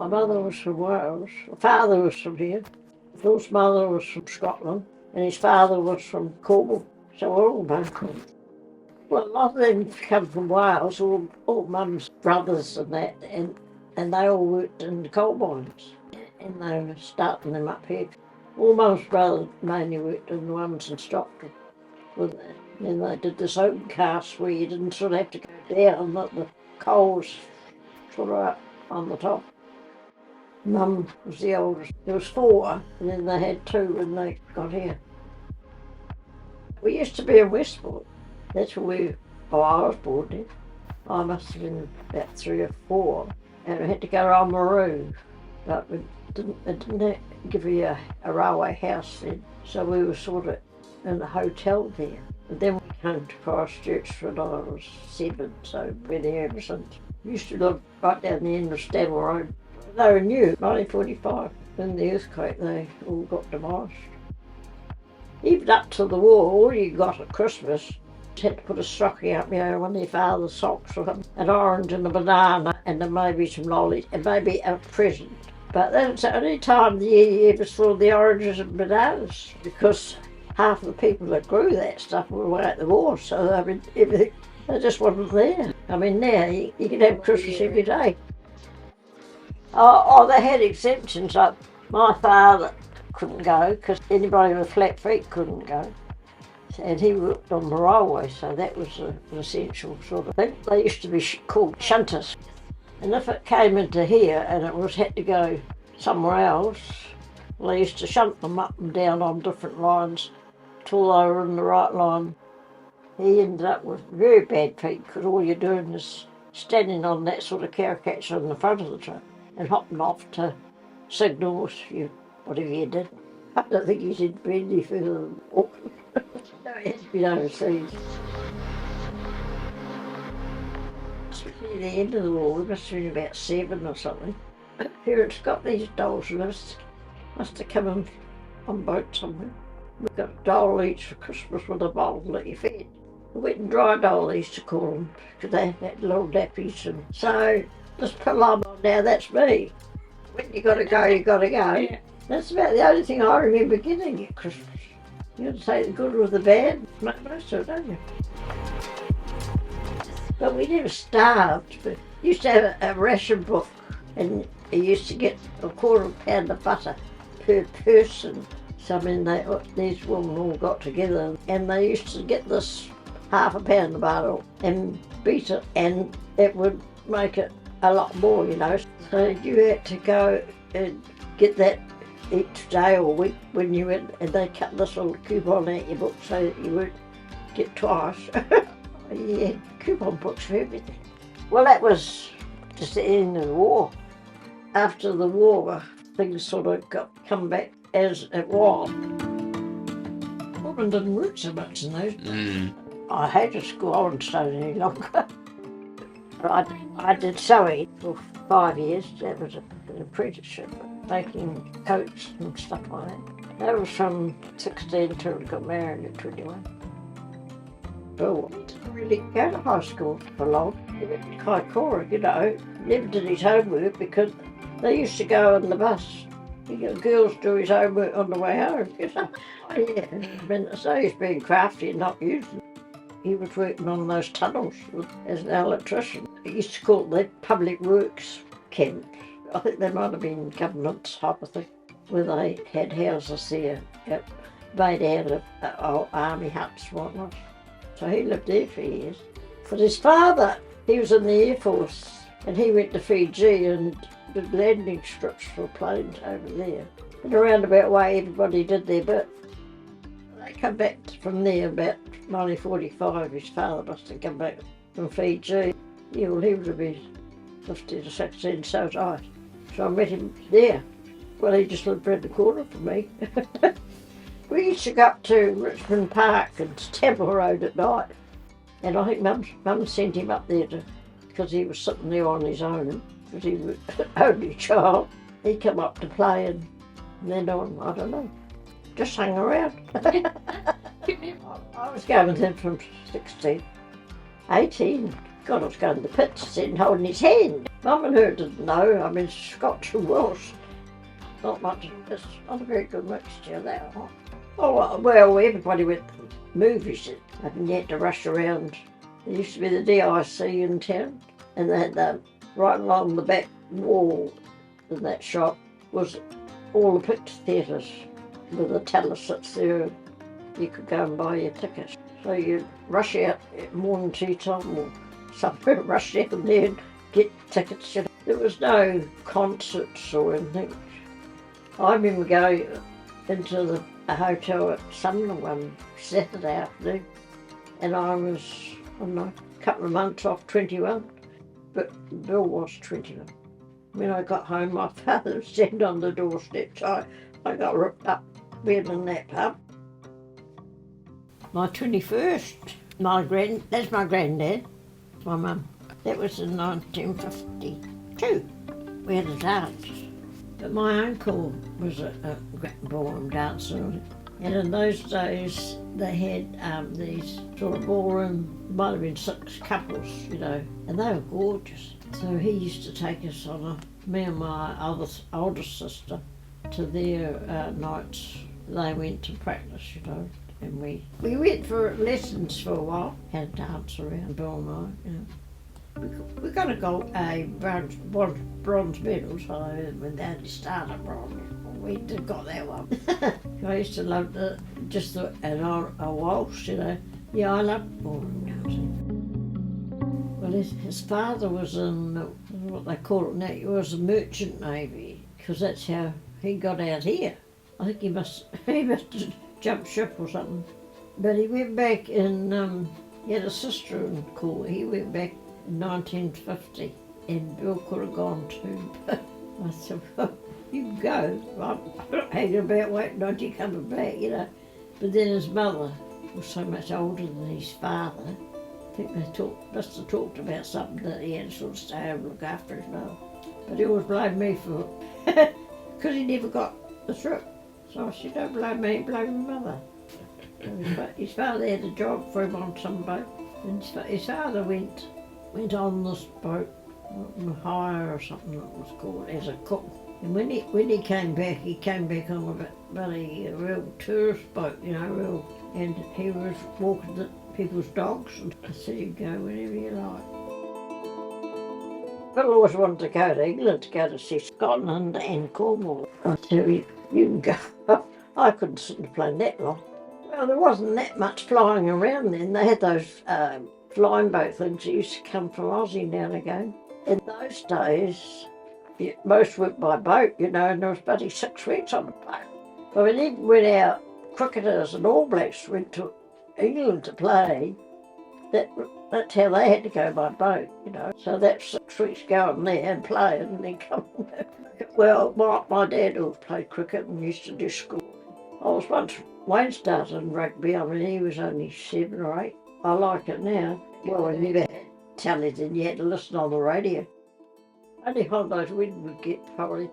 My mother was from Wales, my father was from here. Phil's mother was from Scotland, and his father was from Cornwall, so we're all local. Well, a lot of them come from Wales, all mum's brothers and that, and they all worked in the coal mines, and they were starting them up here. All mum's brothers mainly worked in the ones in Stockton. With that. Then they did this open cast where you didn't sort of have to go down, but the coals sort of up on the top. Mum was the oldest. There was 4, and then they had 2 when they got here. We used to be in Westport. That's where I was born in. I must have been about 3 or 4, and we had to go on the roof, but it didn't give you a railway house then, so we were sort of in a hotel there. And then we came to Christchurch when I was 7, so we've been here ever since. We used to live right down the end of Stanwell Road. They were new, 1945. In the earthquake, they all got demolished. Even up to the war, all you got at Christmas, you had to put a stocking up, one of your father's socks or something, an orange and a banana, and then maybe some lollies, and maybe a present. But that's the only time of the year you ever saw the oranges and bananas, because half of the people that grew that stuff were away at the war, so I mean, everything, they just wasn't there. I mean, now you can have Christmas every day. Oh, they had exemptions. Like my father couldn't go because anybody with flat feet couldn't go. And he worked on the railway, so that was an essential sort of thing. They used to be called shunters. And if it came into here and it had to go somewhere else, well, they used to shunt them up and down on different lines till they were in the right line. He ended up with very bad feet because all you're doing is standing on that sort of caricature in the front of the train and hopping off to signals, whatever you did. I don't think he did any further than walking. No, he had to be overseas. Near the end of the war, we must have been about 7 or something. My parents got these dolls and must have come on boat somewhere. We got a doll each for Christmas with a bowl that you fed. A wet and dry doll, they used to call them, because they had little nappies. And so this pill I'm on now, that's me. When you got to go, you got to go. Yeah. That's about the only thing I remember getting at Christmas. You got to take the good with the bad, make most of it, don't you? But we never starved. But we used to have a ration book, and you used to get a £1/4 pound of butter per person. So I mean, these women all got together, and they used to get this £1/2 pound of butter and beat it, and it would make it a lot more, So you had to go and get that each day or week when you went, and they cut this little coupon out your book so that you would get twice. You had coupon books for everything. Well, that was just the end of the war. After the war, things sort of come back as it was. Women didn't work so much in those days. I hated school. I wouldn't stay any longer. I did sewing for 5 years. That was an apprenticeship, making coats and stuff like that. That was from 16 till we got married at 21. Bill didn't really go to high school for long. He went to Kaikoura, never did his homework because they used to go on the bus. Girls do his homework on the way home. Oh, yeah. I mean, so he's being crafty and not using. He was working on those tunnels as an electrician. He used to call it the public works camp. I think they might have been government type of thing, where they had houses there made out of old army huts and whatnot. So he lived there for years. But his father, he was in the Air Force, and he went to Fiji and did landing strips for planes over there. In a roundabout way, everybody did their bit. They come back from there about 1945. His father must have come back from Fiji. Yeah, well, he would have been 15 or 16, so was I. So I met him there. Well, he just lived around the corner from me. We used to go up to Richmond Park and Temple Road at night. And I think Mum sent him up there because he was sitting there on his own, because he was an only child. He come up to play and then on, I don't know, just hung around. I was going with him from 16, 18. God, I was going to the pits, sitting holding his hand. Mum and her didn't know. I mean, Scotch and Welsh, not much. It's not a very good mixture, that one. Oh, well, everybody went to movies, and you had to rush around. There used to be the DIC in town, and they had right along the back wall in that shop was all the picture theatres with the teller sits there. You could go and buy your tickets. So you'd rush out at morning tea time or somewhere, rush down there and get tickets. You know. There was no concerts or anything. I remember going into a hotel at Sumner one Saturday afternoon, and I was, I don't know, a couple of months off 21, but Bill was 21. When I got home, my father was standing on the doorstep, so I got ripped up being in that pub. My 21st, that's my granddad, my mum. That was in 1952. We had a dance. But my uncle was a ballroom dancer, and in those days they had these sort of ballroom, might have been 6 couples, you know, and they were gorgeous. So he used to take us on me and my older sister, to their nights. They went to practice, you know, and we went for lessons for a while, had a dance around Bill and I, you know. We got a bronze medal, so when they only started bronze, we got that one. I used to love a waltz, you know. Yeah, I loved ballroom dancing. Well, his father was in what they call it now, he was a merchant navy, because that's how he got out here. I think he must have jumped ship or something. But he went back in, he had a sister in Cork, he went back 1950, and Bill could have gone too. I said, well, you can go. I'm not hanging about waiting on you coming back, you know. But then his mother was so much older than his father. I think they must have talked about something that he had to sort of stay home and look after his mother. But he always blamed me for it, because he never got the trip. So I said, don't blame me, blame my mother. His father had a job for him on some boat, and his father went on this boat, hire or something it was called, as a cook. And when he came back on a real tourist boat, you know, and he was walking the people's dogs, and I said, you can go whenever you like. Bill always wanted to go to England to go to see Scotland and Cornwall. I said, you can go. I couldn't sit on the plane that long. Well, there wasn't that much flying around then. They had those flying boat things that used to come from Aussie now and again. In those days, most went by boat, you know, and there was bloody 6 weeks on the boat. But when our cricketers and All Blacks went to England to play, that's how they had to go by boat, you know. So that's 6 weeks going there and playing and then coming back. Well, my dad always played cricket and used to do school. I was once, Wayne started in rugby, I mean, he was only 7 or 8. I like it now. Well, I never had tellies and you had to listen on the radio. Only holidays we would get probably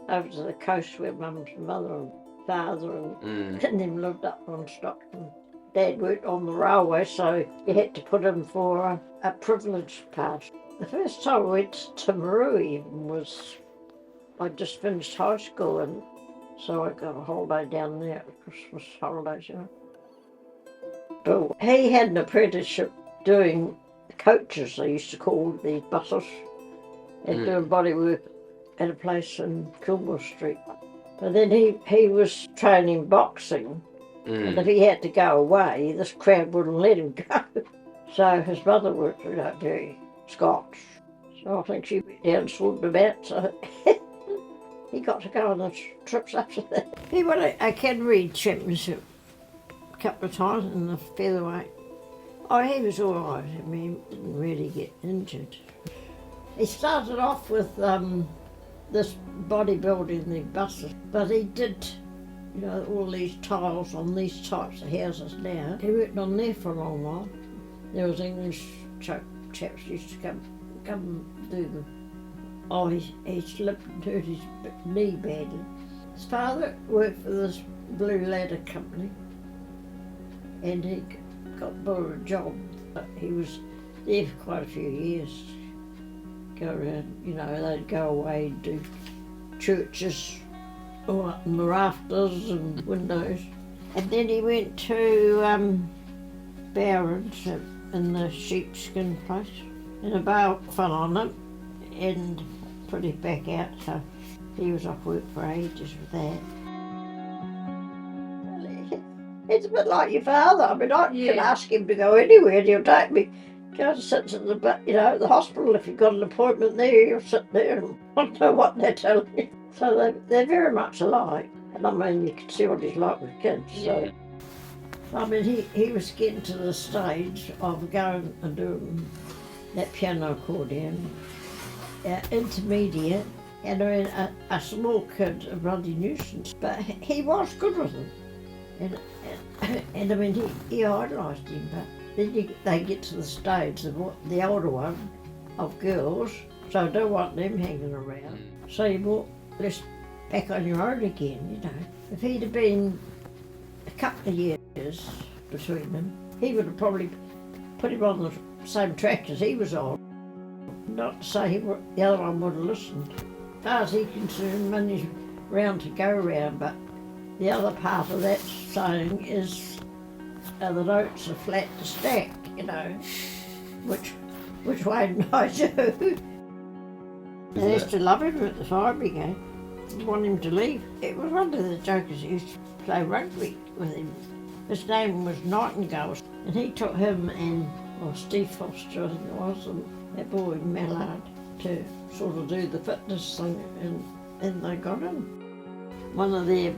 over to the coast where Mum's mother and father and them lived up on Stockton. Dad worked on the railway, so you had to put in for a privilege pass. The first time I went to Timaru was, I just finished high school, and so I got a holiday down there at Christmas holidays, you know. Bill, he had an apprenticeship doing coaches, they used to call these buses, and doing bodywork at a place in Kilmore Street. But then he was training boxing, and if he had to go away, this crowd wouldn't let him go. So his mother was very Scotch. So I think she went down and swallowed him out, so he got to go on the trips after that. He won a Canterbury championship a couple of times in the featherweight. Oh, he was all right. I mean, he didn't really get injured. He started off with this bodybuilding, the buses, but he did, you know, all these tiles on these types of houses now. He worked on there for a long while. There was English chaps used to come and do them. Oh, he slipped and hurt his knee badly. His father worked for this Blue Ladder company, and he got Bill a job. But he was there for quite a few years. go around, you know, they'd go away and do churches all up in the rafters and windows. And then he went to Barron's in the sheepskin place, and a bale fell on him and put his back out, so he was off work for ages with that. It's a bit like your father. I mean, I can ask him to go anywhere and he'll take me. Go and sit at the, you know, at the hospital. If you've got an appointment there, you'll sit there and I don't know what they're telling you. So they're very much alike. And I mean, you can see what he's like with kids. So. I mean, he was getting to the stage of going and doing that piano accordion, intermediate, and I mean, a small kid, a bloody nuisance, but he was good with them. And I mean, he idolised him, but then they get to the stage of the older one, of girls, so I don't want them hanging around. So you brought this back on your own again, you know. If he'd have been a couple of years between them, he would have probably put him on the same track as he was on. Not to say the other one would have listened. As far as he's concerned, money's round to go round, but the other part of that saying is the notes are flat to stack, you know, which Wayne and I do. They used to love him at the fire brigade, want him to leave. It was one of the jokers who used to play rugby with him. His name was Nightingale, and he took him and, Steve Foster, I think it was, and that boy Mallard to sort of do the fitness thing, and they got him. One of their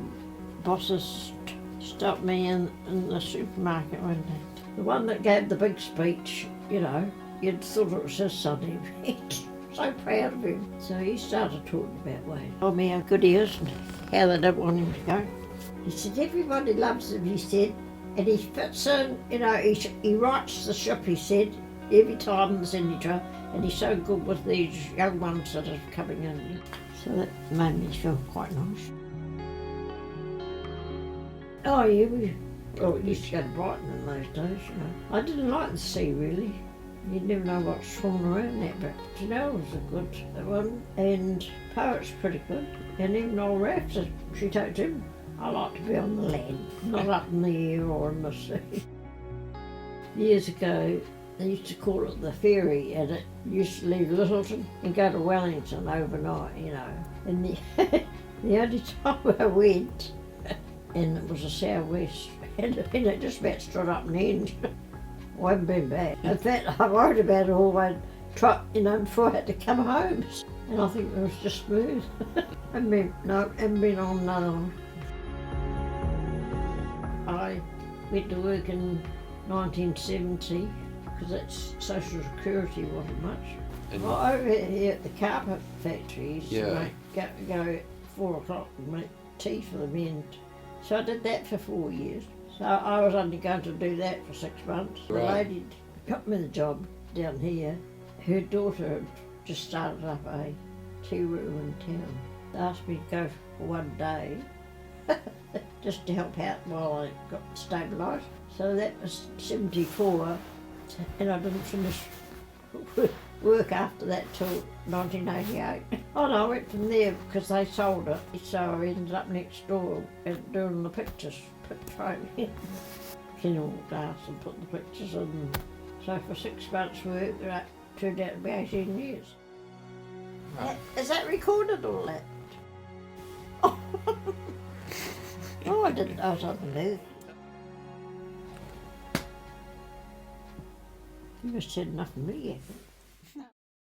bosses stopped me in the supermarket one day. The one that gave the big speech, you know, you'd thought it was his son. He's so proud of him. So he started talking about Wayne. Told me how good he is and how they don't want him to go. He said, everybody loves him, he said, and he fits in, you know, he writes the ship, he said, every time there's any trouble, and he's so good with these young ones that are coming in. So that made me feel quite nice. Oh yeah, we used to go to Brighton in those days, you know. I didn't like the sea really. You never know what's swimming around that, but Janelle was a good one, and Poet's pretty good. And even old Ralph said, she told him, I like to be on the land, not up in the air or in the sea. Years ago, they used to call it the ferry, and it used to leave Littleton and go to Wellington overnight, you know. And the only time I went, and it was a southwest, and it just about stood up and end. I haven't been back. In fact, I worried about it all the way, you know, before I had to come home. And I think it was just smooth. I haven't been on another one. I went to work in 1970 because that's Social Security wasn't much. Well, over here at the carpet factory, go at 4 o'clock and make tea for the men. So I did that for 4 years. So I was only going to do that for 6 months. Right. The lady got me the job down here. Her daughter had just started up a tea room in town. They asked me to go for 1 day just to help out while I got stabilised. So that was 74, and I didn't finish work after that till 1988. Oh no, I went from there because they sold it, so I ended up next door and doing the pictures, training. Kenny walked out and put the pictures in. So for 6 months work, that turned out to be 18 years. Right. Is that recorded all that? Oh, I didn't know something new. You must have said enough of me yet.